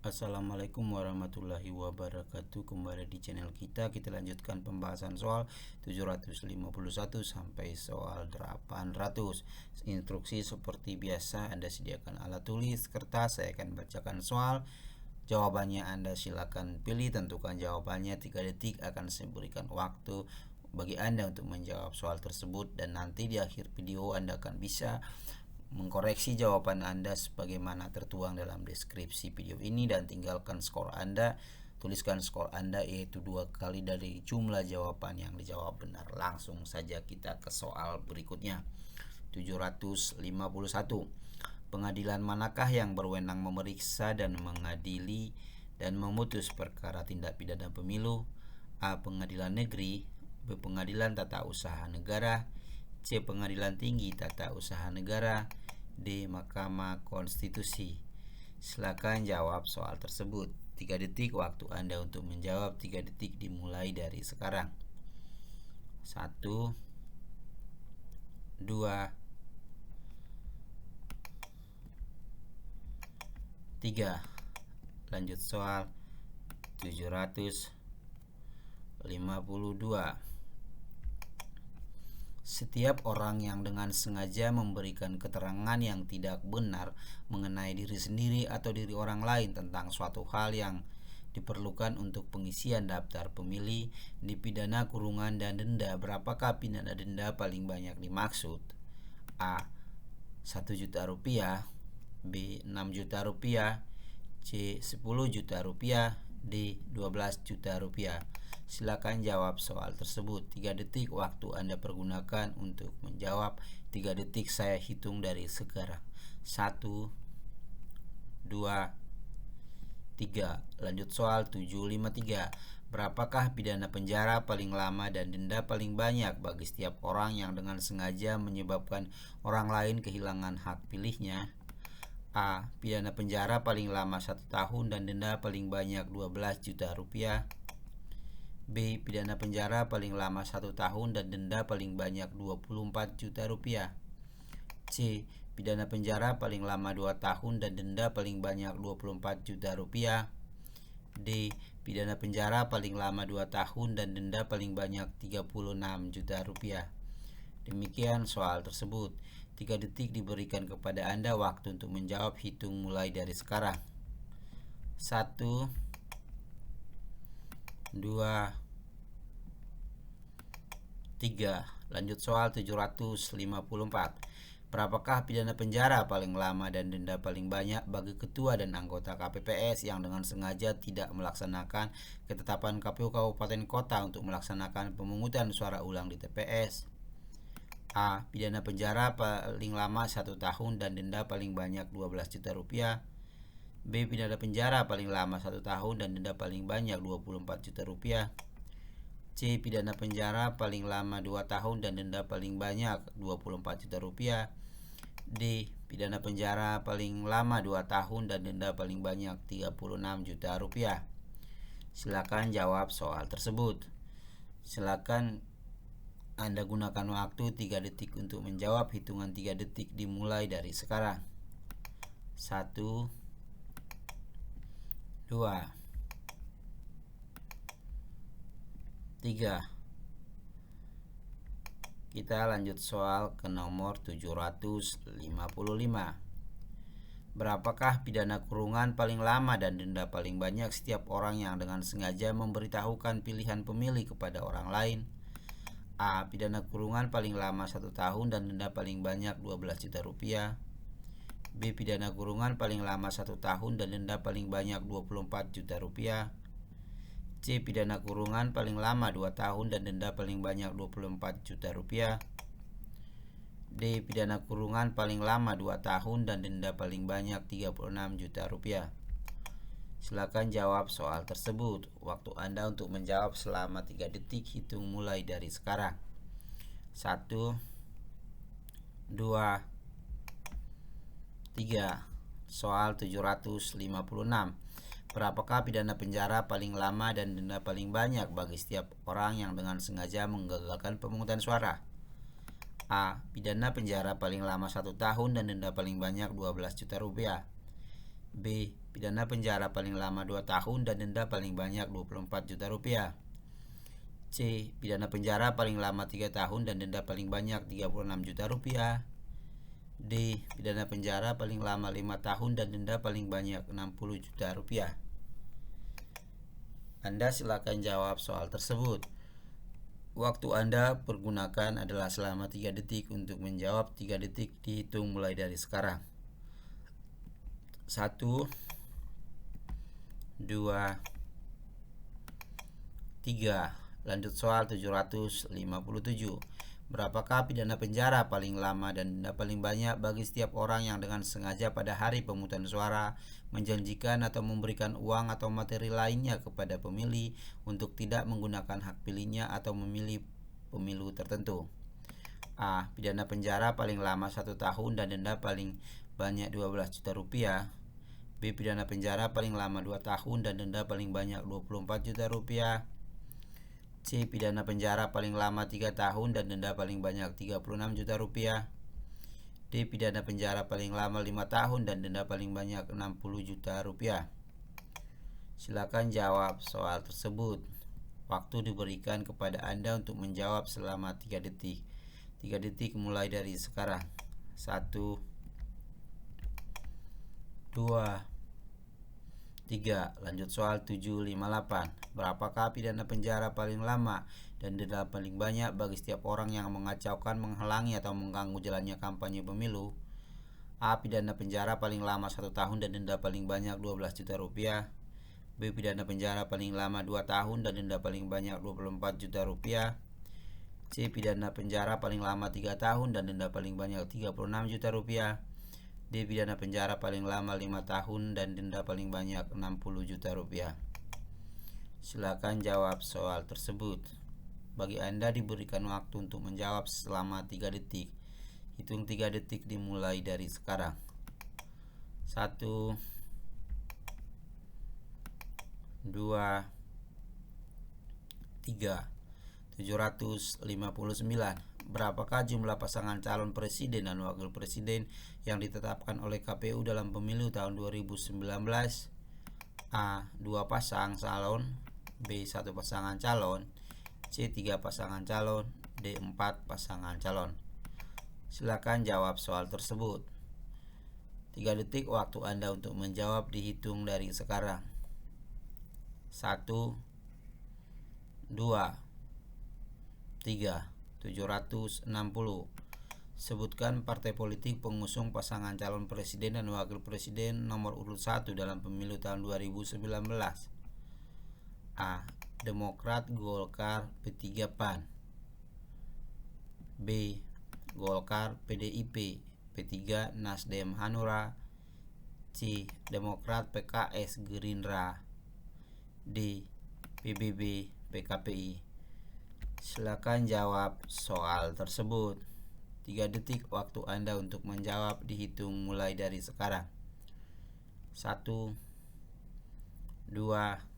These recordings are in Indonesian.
Assalamualaikum warahmatullahi wabarakatuh. Kembali di channel kita lanjutkan pembahasan soal 751 sampai soal 800. Instruksi seperti biasa, Anda sediakan alat tulis, kertas. Saya akan bacakan soal. Jawabannya Anda silakan pilih, tentukan jawabannya 3 detik. Akan saya berikan waktu bagi Anda untuk menjawab soal tersebut, dan nanti di akhir video Anda akan bisa mengkoreksi jawaban Anda sebagaimana tertuang dalam deskripsi video ini, dan tinggalkan skor Anda. Tuliskan skor Anda, yaitu 2 kali dari jumlah jawaban yang dijawab benar. Langsung saja kita ke soal berikutnya. 751. Pengadilan manakah yang berwenang memeriksa dan mengadili dan memutus perkara tindak pidana pemilu? A. Pengadilan Negeri. B. Pengadilan Tata Usaha Negara. C. Pengadilan Tinggi Tata Usaha Negara. D. Mahkamah Konstitusi. Silakan jawab soal tersebut. 3 detik waktu Anda untuk menjawab. 3 detik dimulai dari sekarang. 1 2 3. Lanjut soal 752. Setiap orang yang dengan sengaja memberikan keterangan yang tidak benar mengenai diri sendiri atau diri orang lain tentang suatu hal yang diperlukan untuk pengisian daftar pemilih dipidana kurungan dan denda. Berapakah pidana denda paling banyak dimaksud? A. 1 juta rupiah. B. 6 juta rupiah. C. 10 juta rupiah. D. 12 juta rupiah. Silakan jawab soal tersebut. 3 detik waktu Anda pergunakan untuk menjawab. 3 detik saya hitung dari sekarang. 1 2 3. Lanjut soal 753. Berapakah pidana penjara paling lama dan denda paling banyak bagi setiap orang yang dengan sengaja menyebabkan orang lain kehilangan hak pilihnya? A. Pidana penjara paling lama 1 tahun dan denda paling banyak 12 juta rupiah. B. Pidana penjara paling lama 1 tahun dan denda paling banyak 24 juta rupiah. C. Pidana penjara paling lama 2 tahun dan denda paling banyak 24 juta rupiah. D. Pidana penjara paling lama 2 tahun dan denda paling banyak 36 juta rupiah. Demikian soal tersebut. 3 detik diberikan kepada Anda waktu untuk menjawab. Hitung mulai dari sekarang. 1 2 3. Lanjut soal 754. Berapakah pidana penjara paling lama dan denda paling banyak bagi ketua dan anggota KPPS yang dengan sengaja tidak melaksanakan ketetapan KPU Kabupaten Kota untuk melaksanakan pemungutan suara ulang di TPS? A. Pidana penjara paling lama 1 tahun dan denda paling banyak 12 juta rupiah. B. Pidana penjara paling lama 1 tahun dan denda paling banyak 24 juta rupiah. C. Pidana penjara paling lama 2 tahun dan denda paling banyak 24 juta rupiah. D. Pidana penjara paling lama 2 tahun dan denda paling banyak 36 juta rupiah. Silakan jawab soal tersebut. Silakan Anda gunakan waktu 3 detik untuk menjawab. Hitungan 3 detik dimulai dari sekarang. 1 2 3. Kita lanjut soal ke nomor 755. Berapakah pidana kurungan paling lama dan denda paling banyak setiap orang yang dengan sengaja memberitahukan pilihan pemilih kepada orang lain? A. Pidana kurungan paling lama 1 tahun dan denda paling banyak 12 juta rupiah. B. Pidana kurungan paling lama 1 tahun dan denda paling banyak 24 juta rupiah. C. Pidana kurungan paling lama 2 tahun dan denda paling banyak 24 juta rupiah. D. Pidana kurungan paling lama 2 tahun dan denda paling banyak 36 juta rupiah. Silakan jawab soal tersebut. Waktu Anda untuk menjawab selama 3 detik. Hitung mulai dari sekarang. 1 2 3. Soal 756. Berapakah pidana penjara paling lama dan denda paling banyak bagi setiap orang yang dengan sengaja menggagalkan pemungutan suara? A. Pidana penjara paling lama 1 tahun dan denda paling banyak 12 juta rupiah. B. pidana penjara paling lama 2 tahun dan denda paling banyak 24 juta rupiah. C. Pidana penjara paling lama 3 tahun dan denda paling banyak 36 juta rupiah. D. Pidana penjara paling lama 5 tahun dan denda paling banyak 60 juta rupiah. Anda silakan jawab soal tersebut. Waktu Anda pergunakan adalah selama 3 detik. Untuk menjawab 3 detik dihitung mulai dari sekarang. 1 2 3. Lanjut soal 757. Berapakah pidana penjara paling lama dan denda paling banyak bagi setiap orang yang dengan sengaja pada hari pemungutan suara menjanjikan atau memberikan uang atau materi lainnya kepada pemilih untuk tidak menggunakan hak pilihnya atau memilih pemilu tertentu? A. Pidana penjara paling lama 1 tahun dan denda paling banyak 12 juta rupiah. B. Pidana penjara paling lama 2 tahun dan denda paling banyak 24 juta rupiah. C. Pidana penjara paling lama 3 tahun dan denda paling banyak 36 juta rupiah. D. Pidana penjara paling lama 5 tahun dan denda paling banyak 60 juta rupiah. Silakan jawab soal tersebut. Waktu diberikan kepada Anda untuk menjawab selama 3 detik. 3 detik mulai dari sekarang. 1 2 3. Lanjut soal 758. Berapakah pidana penjara paling lama dan denda paling banyak bagi setiap orang yang mengacaukan, menghalangi atau mengganggu jalannya kampanye pemilu? A. Pidana penjara paling lama 1 tahun dan denda paling banyak 12 juta rupiah. B. Pidana penjara paling lama 2 tahun dan denda paling banyak 24 juta rupiah. C. Pidana penjara paling lama 3 tahun dan denda paling banyak 36 juta rupiah. D. Pidana penjara paling lama 5 tahun dan denda paling banyak 60 juta rupiah. Silakan jawab soal tersebut. Bagi Anda diberikan waktu untuk menjawab selama 3 detik. Hitung 3 detik dimulai dari sekarang. 1 2 3. 759. Berapakah jumlah pasangan calon presiden dan wakil presiden yang ditetapkan oleh KPU dalam pemilu tahun 2019? A. 2 pasang calon. B. 1 pasangan calon. C. 3 pasangan calon. D. 4 pasangan calon. Silakan jawab soal tersebut. 3 detik waktu Anda untuk menjawab dihitung dari sekarang. 1 2 3. 760. Sebutkan partai politik pengusung pasangan calon presiden dan wakil presiden nomor urut 1 dalam pemilu tahun 2019. A. Demokrat, Golkar, P3, PAN. B. Golkar, PDIP, P3, Nasdem, Hanura. C. Demokrat, PKS, Gerindra. D. PBB, PKPI. Silakan jawab soal tersebut. 3 detik waktu Anda untuk menjawab dihitung mulai dari sekarang. 1 2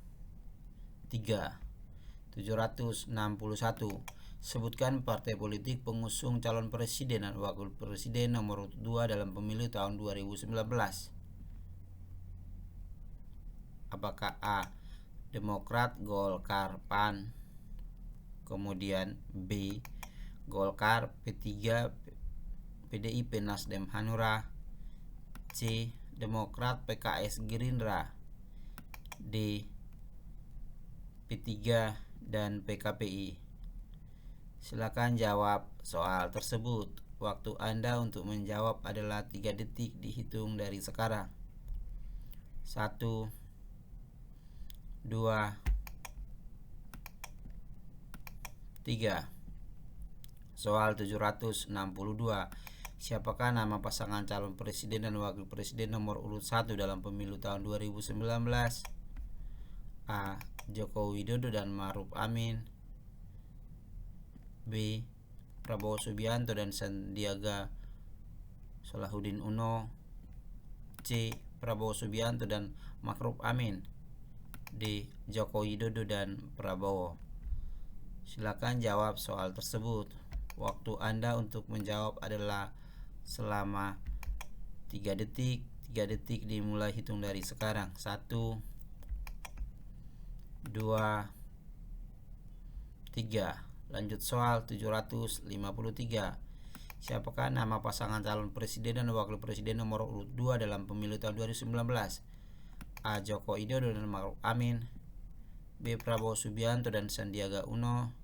3. 761. Sebutkan partai politik pengusung calon presiden dan wakil presiden nomor 2 dalam pemilu tahun 2019. Apakah A. Demokrat, Golkar, PAN. Kemudian B. Golkar, P3, PDIP, Nasdem, Hanura. C. Demokrat, PKS, Gerindra. D. P3 dan PKPI. Silakan jawab soal tersebut. Waktu Anda untuk menjawab adalah 3 detik dihitung dari sekarang. 1 2 3. Soal 762. Siapakah nama pasangan calon presiden dan wakil presiden nomor urut 1 dalam pemilu tahun 2019? A. Joko Widodo dan Ma'ruf Amin. B. Prabowo Subianto dan Sandiaga Salahuddin Uno. C. Prabowo Subianto dan Ma'ruf Amin. D. Joko Widodo dan Prabowo. Silakan jawab soal tersebut. Waktu Anda untuk menjawab adalah selama 3 detik. 3 detik dimulai hitung dari sekarang. 1, 2, 3. Lanjut soal 753. Siapakah nama pasangan calon presiden dan wakil presiden nomor urut 2 dalam pemilu tahun 2019? A. Joko Widodo dan Ma'ruf Amin. B. Prabowo Subianto dan Sandiaga Uno.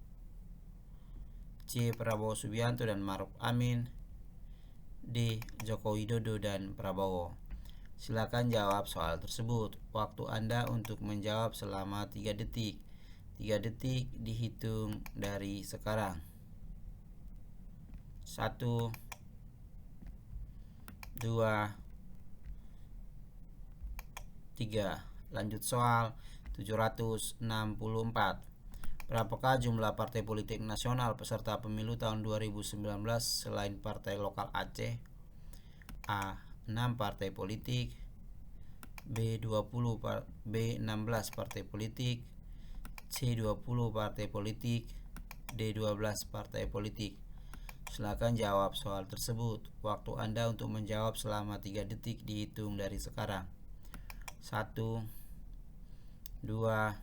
C. Prabowo Subianto dan Ma'ruf Amin. D. Joko Widodo dan Prabowo. Silakan jawab soal tersebut. Waktu Anda untuk menjawab selama 3 detik. 3 detik dihitung dari sekarang. 1, 2, 3. Lanjut soal 764. Berapakah jumlah partai politik nasional peserta pemilu tahun 2019 selain partai lokal Aceh? A. 6 partai politik. B. 16 partai politik. C. 20 partai politik. D. 12 partai politik. Silakan jawab soal tersebut. Waktu Anda untuk menjawab selama 3 detik dihitung dari sekarang. 1, 2,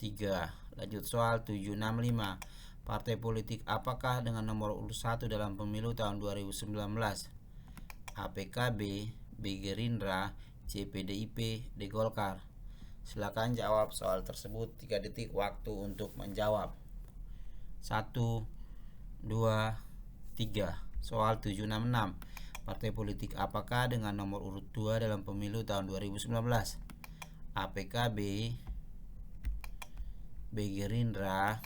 3. Lanjut soal 765. Partai politik apakah dengan nomor urut 1 dalam pemilu tahun 2019? A. PKB, B. Gerindra, C. PDIP, D. Golkar. Silakan jawab soal tersebut. 3 detik waktu untuk menjawab. 1, 2, 3. Soal 766. Partai politik apakah dengan nomor urut 2 dalam pemilu tahun 2019? A. PKB, B. Gerindra,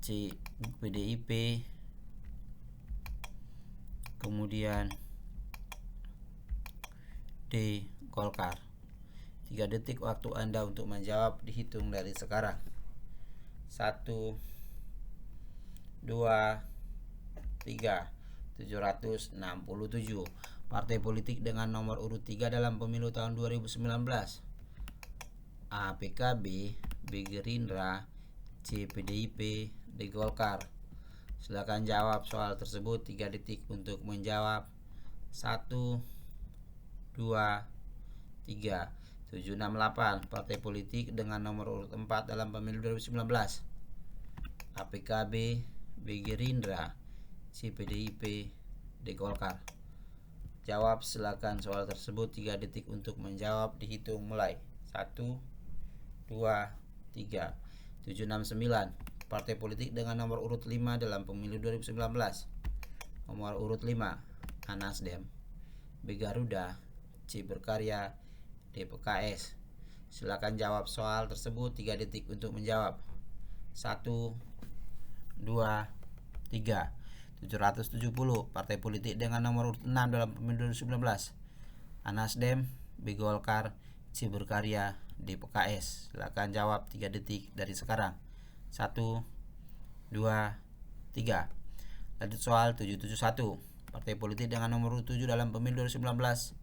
C. PDIP, kemudian D. Golkar. 3 detik waktu Anda untuk menjawab dihitung dari sekarang. 1, 2, 3. 767. Partai politik dengan nomor urut 3 dalam pemilu tahun 2019. A. PKB, B. Gerindra, C. PDIP, D. Golkar. Silakan jawab soal tersebut. 3 detik untuk menjawab. 1, 2, 3. 768. Partai politik dengan nomor urut 4 dalam pemilu 2019. A. PKB, B. Gerindra, C. PDIP, D. Golkar. Jawab silakan soal tersebut. 3 detik untuk menjawab dihitung mulai. 1, 2, 3. 769. Partai politik dengan nomor urut 5 dalam pemilu 2019. Nomor urut 5. A. Nasdem, B. Garuda, C. Berkarya, D. PKS. Silakan jawab soal tersebut. 3 detik untuk menjawab. 1, 2, 3. 770. Partai politik dengan nomor urut 6 dalam pemilu 2019. A. Nasdem, B. Golkar, C. Berkarya, D. PKS. Silakan jawab. 3 detik dari sekarang. 1, 2, 3. Lanjut soal 771. Partai politik dengan nomor urut 7 dalam pemilu 2019.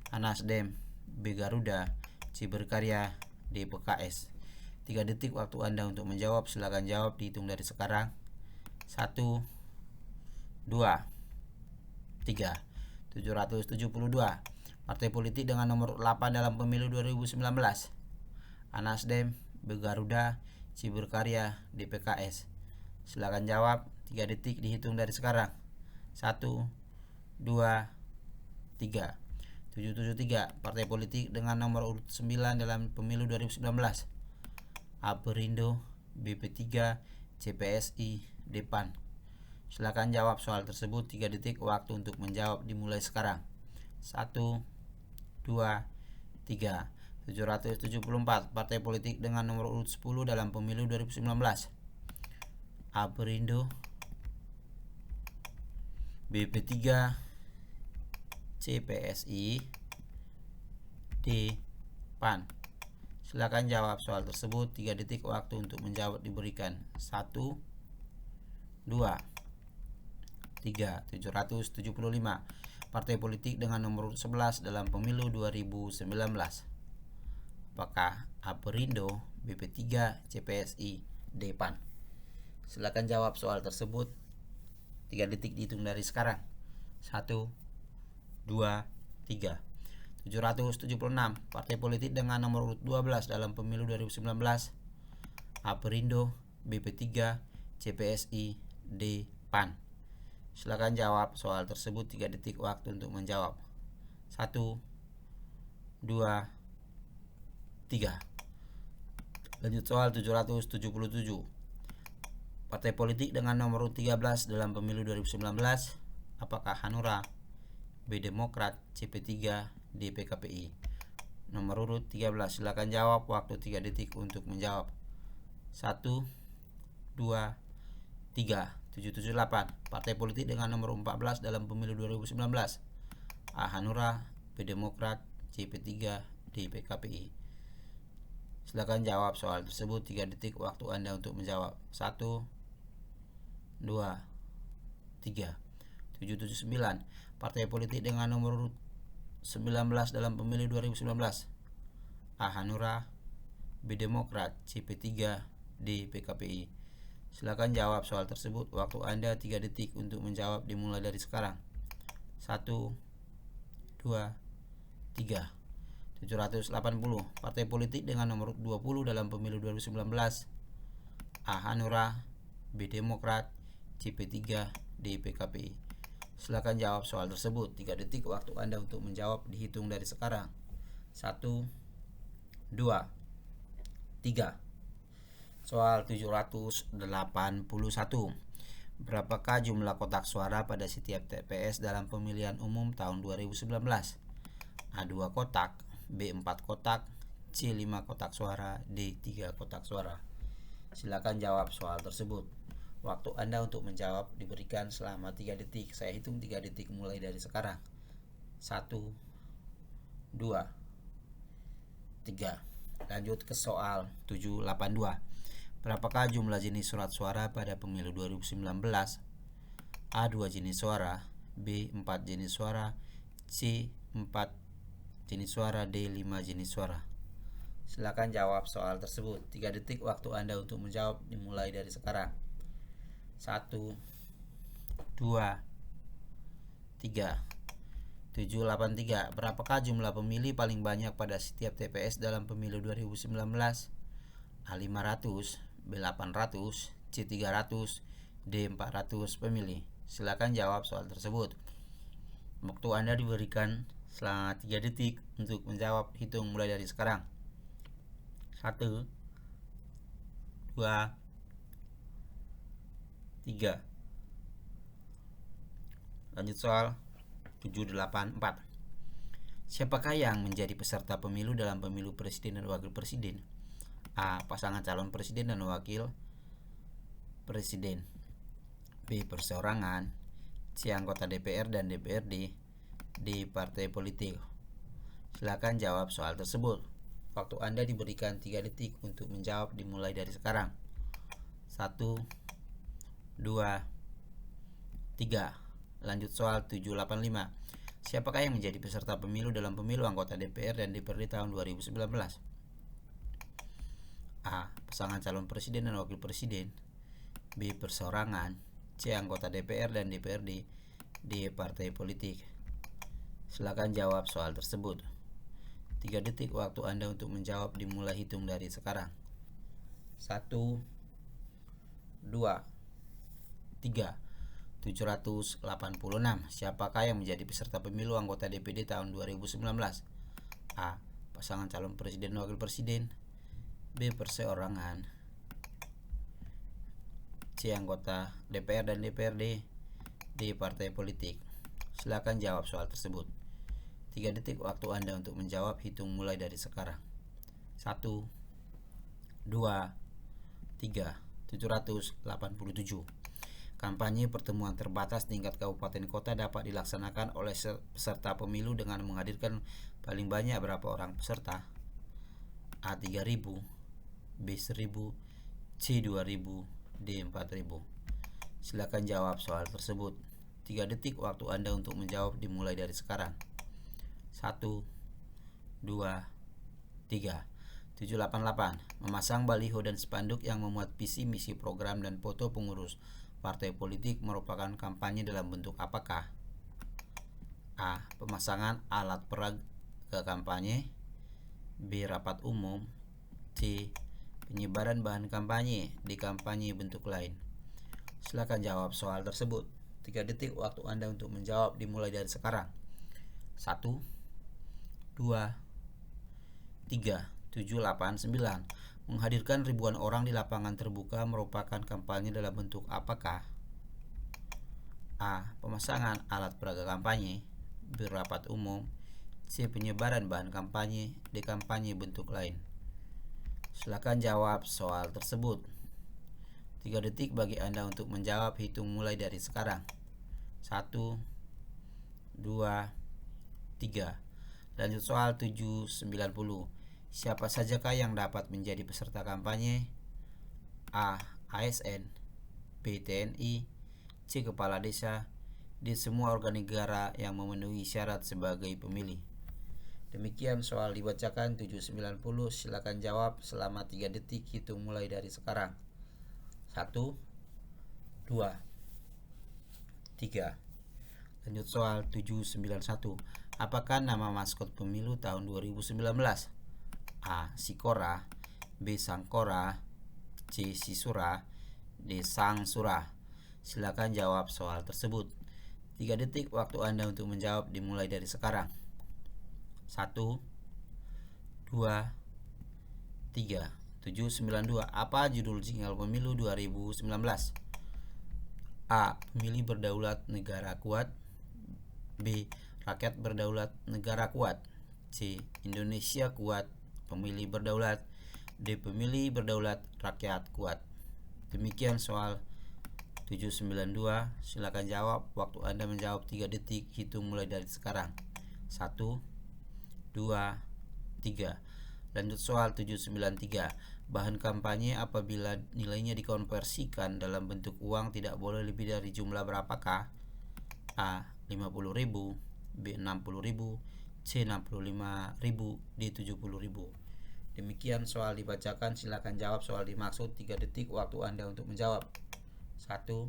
A. Nasdem, B. Garuda, C. Berkarya, D. PKS. 3 detik waktu Anda untuk menjawab. Silakan jawab dihitung dari sekarang. 1, 2, 3. 772. Partai politik dengan nomor 8 dalam pemilu 2019. A. Nasdem, B. Garuda, C. Berkarya, D. PKS. Silakan jawab. 3 detik dihitung dari sekarang. 1, 2, 3. 773. Partai politik dengan nomor urut 9 dalam pemilu 2019. A. Perindo, B. P3, C. PSI, D. PAN. Silakan jawab soal tersebut. 3 detik waktu untuk menjawab dimulai sekarang. 1, 2, 3. 774. Partai politik dengan nomor urut 10 dalam pemilu 2019. A. Perindo, B. P3, C. PSI, D. PAN. Silakan jawab soal tersebut. 3 detik waktu untuk menjawab diberikan. 1, 2, 3. 775. Partai politik dengan nomor urut 11 dalam pemilu 2019. Apakah A. Perindo, B. P3, C. PSI, D. PAN? Silakan jawab soal tersebut. 3 detik dihitung dari sekarang. 1, 2, 3. 776 partai politik dengan nomor urut 12 dalam pemilu 2019. A. Perindo, B. P3, C. PSI, D. PAN. Silakan jawab soal tersebut, 3 detik waktu untuk menjawab. 1, 2, 3. Lanjut soal 777. Partai politik dengan nomor urut 13 dalam pemilu 2019. Apakah Hanura, B. Demokrat, C. P3, D. PKPI? Nomor urut 13. Silakan jawab, waktu 3 detik untuk menjawab. 1, 2, 3. 778 partai politik dengan nomor 14 dalam pemilu 2019. A. Hanura, B. Demokrat, C. P3, D. PKPI. Silakan jawab soal tersebut, 3 detik waktu Anda untuk menjawab. 1, 2, 3. 779 partai politik dengan nomor 19 dalam pemilu 2019. A. Hanura, B. Demokrat, C. P3, D. PKPI. Silakan jawab soal tersebut, waktu Anda 3 detik untuk menjawab dimulai dari sekarang. 1, 2, 3. 780 partai politik dengan nomor 20 dalam pemilu 2019. A. Hanura, B. Demokrat, C. P3, D. PKPI. Silakan jawab soal tersebut, 3 detik waktu Anda untuk menjawab dihitung dari sekarang. 1, 2, 3. Soal 781. Berapakah jumlah kotak suara pada setiap TPS dalam pemilihan umum tahun 2019? A. 2 kotak, B. 4 kotak, C. 5 kotak suara, D. 3 kotak suara. Silakan jawab soal tersebut. Waktu Anda untuk menjawab diberikan selama 3 detik. Saya hitung 3 detik mulai dari sekarang. 1, 2, 3. Lanjut ke soal 782. Berapakah jumlah jenis surat suara pada pemilu 2019? A. 2 jenis suara, B. 4 jenis suara, C. 4 jenis suara, D. 5 jenis suara. Silakan jawab soal tersebut, 3 detik waktu Anda untuk menjawab dimulai dari sekarang. 1, 2, 3. 783. Berapakah jumlah pemilih paling banyak pada setiap TPS dalam pemilu 2019? A. 500, B. 800, C. 300, D. 400 pemilih. Silakan jawab soal tersebut. Waktu Anda diberikan selama 3 detik untuk menjawab, hitung mulai dari sekarang. 1, 2, 3. Lanjut soal 784. Siapakah yang menjadi peserta pemilu dalam pemilu presiden dan wakil presiden? A. Pasangan calon presiden dan wakil presiden, B. Perseorangan, C. Anggota DPR dan DPRD, D. Partai politik. Silakan jawab soal tersebut. Waktu Anda diberikan 3 detik untuk menjawab dimulai dari sekarang. 1, 2, 3. Lanjut soal 785. Siapakah yang menjadi peserta pemilu dalam pemilu anggota DPR dan DPRD tahun 2019? A. Pasangan calon presiden dan wakil presiden, B. Perseorangan, C. Anggota DPR dan DPRD, D. Partai politik. Silakan jawab soal tersebut. 3 detik waktu Anda untuk menjawab dimulai hitung dari sekarang. 1, 2, 3. 786. Siapakah yang menjadi peserta pemilu anggota DPD tahun 2019? A. Pasangan calon presiden dan wakil presiden, B. Perseorangan, C. Anggota DPR dan DPRD, D. Partai politik. Silakan jawab soal tersebut. 3 detik waktu Anda untuk menjawab, hitung mulai dari sekarang. 1, 2, 3. 787. Kampanye pertemuan terbatas tingkat kabupaten kota dapat dilaksanakan oleh peserta pemilu dengan menghadirkan paling banyak berapa orang peserta? A. 3.000, B. 1.000, C. 2.000, D. 4.000. Silakan jawab soal tersebut. 3 detik waktu Anda untuk menjawab dimulai dari sekarang. 1, 2, 3. 788. Memasang baliho dan spanduk yang memuat visi misi program dan foto pengurus partai politik merupakan kampanye dalam bentuk apakah? A. Pemasangan alat peraga kampanye. B. Rapat umum. C. Penyebaran bahan kampanye di kampanye bentuk lain. Silakan jawab soal tersebut. 3 detik waktu Anda untuk menjawab dimulai dari sekarang. 1, 2, 3, 7, 8, 9. Menghadirkan ribuan orang di lapangan terbuka merupakan kampanye dalam bentuk apakah? A. Pemasangan alat peraga kampanye. B. Rapat umum. C. Penyebaran bahan kampanye di kampanye bentuk lain. Silakan jawab soal tersebut. 3 detik bagi Anda untuk menjawab, hitung mulai dari sekarang. 1, 2, 3. Lanjut soal 790. Siapa sajakah yang dapat menjadi peserta kampanye? A. ASN. B. TNI. C. Kepala desa. D. Semua organ negara yang memenuhi syarat sebagai pemilih. Demikian soal dibacakan 790. Silakan jawab selama 3 detik, hitung mulai dari sekarang. 1, 2, 3. Lanjut soal 791. Apakah nama maskot pemilu tahun 2019? A. Sikora. B. Sangkora. C. Sisura. D. Sangsura. Silakan jawab soal tersebut. 3 detik waktu Anda untuk menjawab dimulai dari sekarang. 1, 2, 3. 792. Apa judul jingle pemilu 2019? A. Pemilih berdaulat negara kuat. B. Rakyat berdaulat negara kuat. C. Indonesia kuat, pemilih berdaulat. D. Pemilih berdaulat, rakyat kuat. Demikian soal 792. Silakan jawab. Waktu Anda menjawab 3 detik, hitung mulai dari sekarang. 1, 2, 3. Lanjut soal 793. Bahan kampanye apabila nilainya dikonversikan dalam bentuk uang tidak boleh lebih dari jumlah berapakah? A. 50.000. B. 60.000. C. 65.000. D. 70.000. Demikian soal dibacakan. Silakan jawab soal dimaksud. 3 detik waktu Anda untuk menjawab. 1,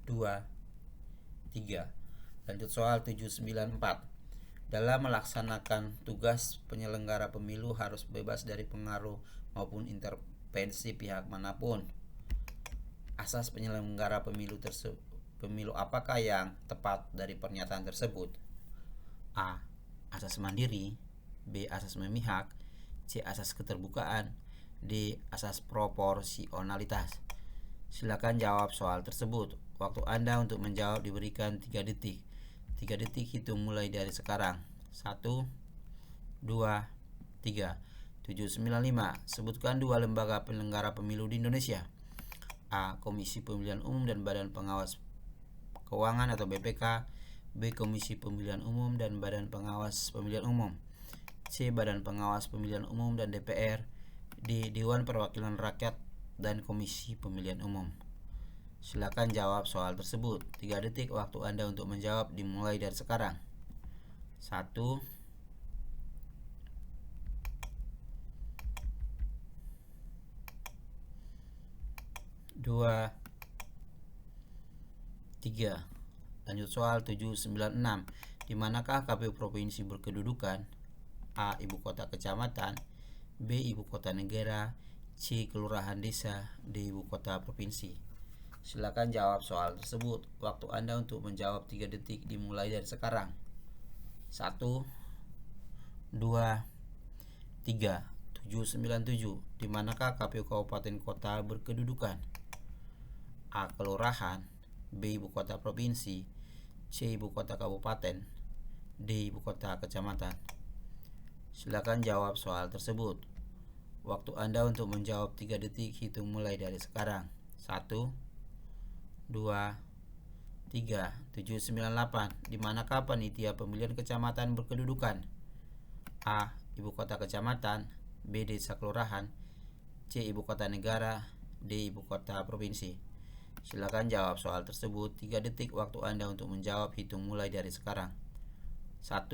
2, 3. Lanjut soal 794. Dalam melaksanakan tugas, penyelenggara pemilu harus bebas dari pengaruh maupun intervensi pihak manapun. Asas penyelenggara pemilu apakah yang tepat dari pernyataan tersebut? A. Asas mandiri. B. Asas memihak. C. Asas keterbukaan. D. Asas proporsionalitas. Silakan jawab soal tersebut. Waktu Anda untuk menjawab diberikan 3 detik. 3 detik hitung mulai dari sekarang. 1, 2, 3. 795. Sebutkan 2 lembaga penyelenggara pemilu di Indonesia. A. Komisi Pemilihan Umum dan Badan Pengawas Keuangan atau BPK. B. Komisi Pemilihan Umum dan Badan Pengawas Pemilihan Umum. C. Badan Pengawas Pemilihan Umum dan DPR. D. Dewan Perwakilan Rakyat dan Komisi Pemilihan Umum. Silakan jawab soal tersebut. 3 detik waktu Anda untuk menjawab dimulai dari sekarang. 1, 2, 3. Lanjut soal 796. Di manakah KPU provinsi berkedudukan? A. Ibu kota kecamatan. B. Ibu kota negara. C. Kelurahan desa. D. Ibu kota provinsi. Silakan jawab soal tersebut. Waktu Anda untuk menjawab 3 detik dimulai dari sekarang. 1, 2, 3. 797. Di manakah KPU kabupaten kota berkedudukan? A. Kelurahan. B. Ibu kota provinsi. C. Ibu kota kabupaten. D. Ibu kota kecamatan. Silakan jawab soal tersebut. Waktu Anda untuk menjawab 3 detik hitung mulai dari sekarang. 1, 2, 3. 798. Di manakah panitia pemilihan kecamatan berkedudukan? A. Ibu kota kecamatan. B. Desa kelurahan. C. Ibu kota negara. D. Ibu kota provinsi. Silakan jawab soal tersebut. 3 detik waktu Anda untuk menjawab, hitung mulai dari sekarang. 1,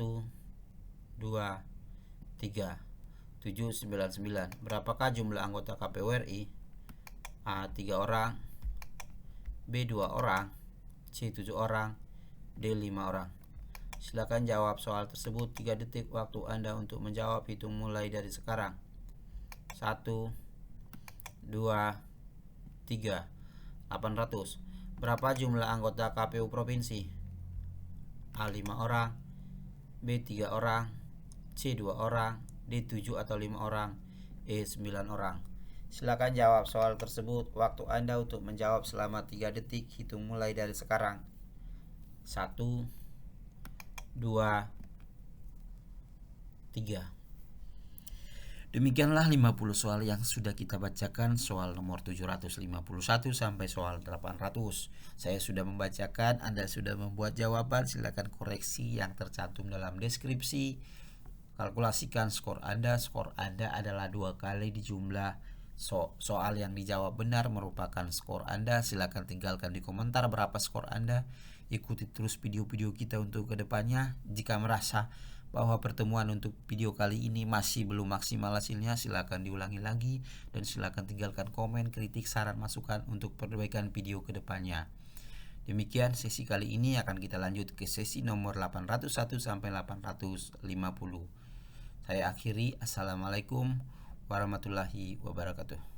2, 3. 799. Berapakah jumlah anggota KPU RI? A. 3 orang. B. 2 orang. C. 7 orang. D. 5 orang. Silakan jawab soal tersebut. 3 detik waktu Anda untuk menjawab. Hitung mulai dari sekarang. 1, 2, 3. 800. Berapa jumlah anggota KPU provinsi? A. 5 orang, B. 3 orang, C. 2 orang, D. 7 atau 5 orang, E. 9 orang. Silakan jawab soal tersebut. Waktu Anda untuk menjawab selama 3 detik. Hitung mulai dari sekarang. 1, 2, 3. Demikianlah 50 soal yang sudah kita bacakan, soal nomor 751 sampai soal 800. Saya sudah membacakan, Anda sudah membuat jawaban. Silakan koreksi yang tercantum dalam deskripsi. Kalkulasikan skor Anda. Skor Anda adalah 2 kali dijumlah soal yang dijawab benar merupakan skor Anda. Silakan tinggalkan di komentar berapa skor Anda. Ikuti terus video-video kita untuk kedepannya. Jika merasa bahwa pertemuan untuk video kali ini masih belum maksimal hasilnya, silakan diulangi lagi dan silakan tinggalkan komen, kritik, saran, masukan untuk perbaikan video kedepannya. Demikian sesi kali ini. Akan kita lanjut ke sesi nomor 801 sampai 850. Saya akhiri. Assalamualaikum warahmatullahi wabarakatuh.